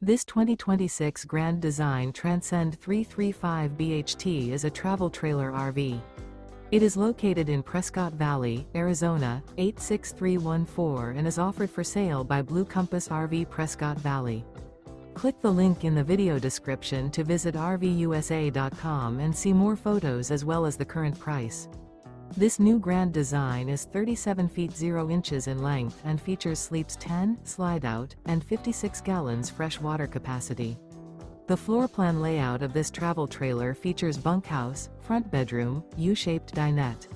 This 2026 Grand Design Transcend 335 BHT is a travel trailer RV. It is located in Prescott Valley, Arizona, 86314 and is offered for sale by Blue Compass RV Prescott Valley. Click the link in the video description to visit RVUSA.com and see more photos as well as the current price. This new Grand Design is 37 feet 0 inches in length and features sleeps 10, Slideout, and 56 gallons fresh water capacity. The floor plan layout of this travel trailer features bunkhouse, front bedroom, U-shaped dinette.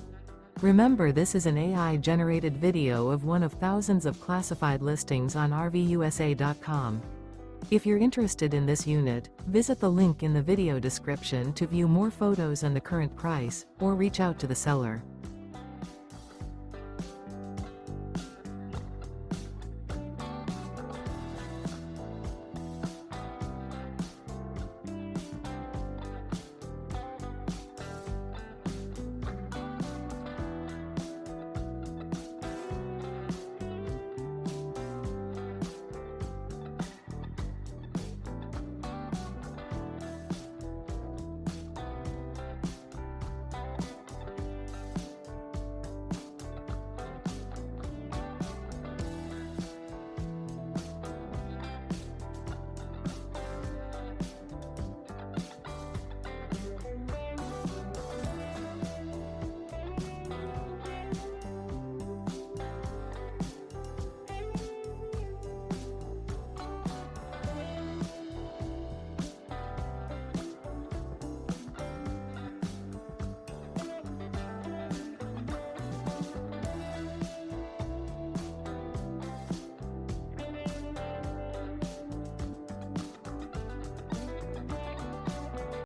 Remember, this is an AI-generated video of one of thousands of classified listings on RVUSA.com. If you're interested in this unit, visit the link in the video description to view more photos and the current price, or reach out to the seller.